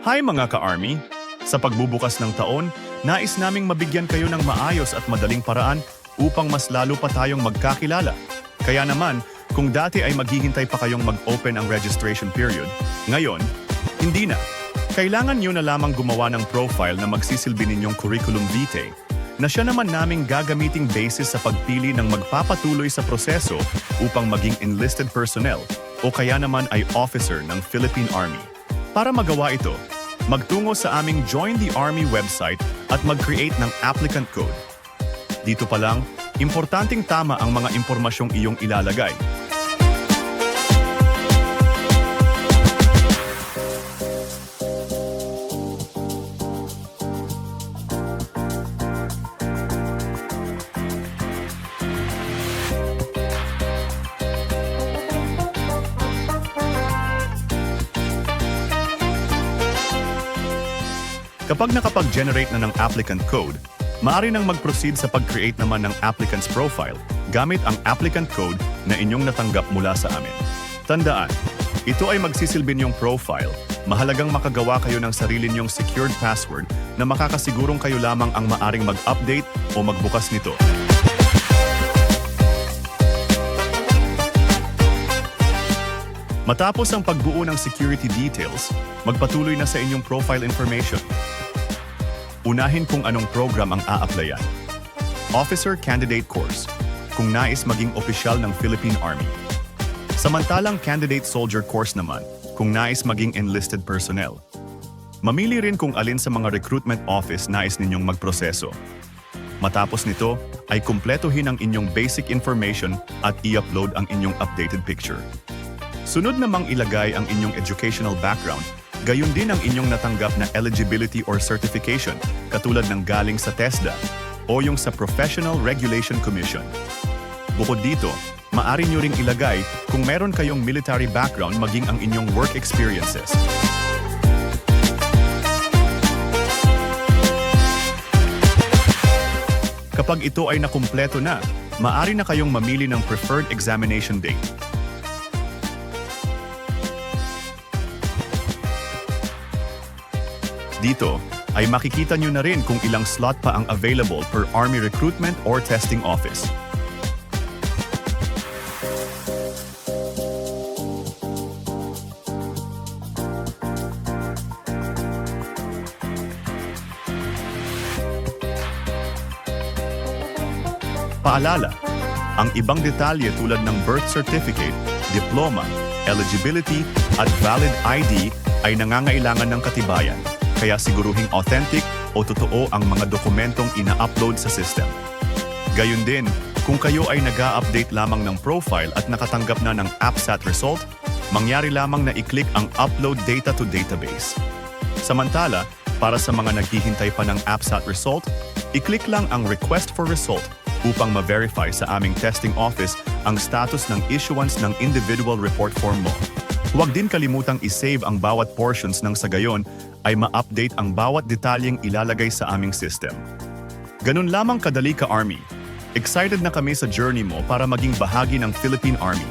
Hi mga ka-Army! Sa pagbubukas ng taon, nais naming mabigyan kayo ng maayos at madaling paraan upang mas lalo pa tayong magkakilala. Kaya naman, kung dati ay maghihintay pa kayong mag-open ang registration period, ngayon, hindi na. Kailangan nyo na lamang gumawa ng profile na magsisilbi ninyong curriculum vitae, na siya naman naming gagamiting basis sa pagpili ng magpapatuloy sa proseso upang maging enlisted personnel o kaya naman ay officer ng Philippine Army. Para magawa ito, magtungo sa aming Join the Army website at mag-create ng applicant code. Dito pa lang, importanteng tama ang mga impormasyong iyong ilalagay. Kapag nakapag-generate na ng applicant code, maaari nang mag-proceed sa pag-create naman ng applicant's profile gamit ang applicant code na inyong natanggap mula sa amin. Tandaan, ito ay magsisilbi niyong profile. Mahalagang makagawa kayo ng sarili niyong secured password na makakasigurong kayo lamang ang maaring mag-update o magbukas nito. Matapos ang pagbuo ng security details, magpatuloy na sa inyong profile information. Unahin kung anong program ang a-applyan. Officer Candidate Course, kung nais maging opisyal ng Philippine Army. Samantalang Candidate Soldier Course naman, kung nais maging enlisted personnel. Mamili rin kung alin sa mga recruitment office nais ninyong magproseso. Matapos nito, ay kumpletuhin ang inyong basic information at i-upload ang inyong updated picture. Sunod namang ilagay ang inyong educational background, gayon din ang inyong natanggap na eligibility or certification katulad ng galing sa TESDA o yung sa Professional Regulation Commission. Bukod dito, maaari nyo ring ilagay kung meron kayong military background maging ang inyong work experiences. Kapag ito ay nakumpleto na, maaari na kayong mamili ng preferred examination date. Dito ay makikita nyo na rin kung ilang slot pa ang available per Army Recruitment or Testing Office. Paalala, ang ibang detalye tulad ng birth certificate, diploma, eligibility at valid ID ay nangangailangan ng katibayan. Kaya siguruhing authentic o totoo ang mga dokumentong ina-upload sa system. Gayun din, kung kayo ay nag-a-update lamang ng profile at nakatanggap na ng APSAT result, mangyari lamang na i-click ang Upload Data to Database. Samantala, para sa mga naghihintay pa ng APSAT result, i-click lang ang Request for Result upang ma-verify sa aming testing office ang status ng issuance ng individual report form mo. Huwag din kalimutang i-save ang bawat portions nang sa gayon ay ma-update ang bawat detalyeng ilalagay sa aming system. Ganun lamang kadali ka, Army. Excited na kami sa journey mo para maging bahagi ng Philippine Army.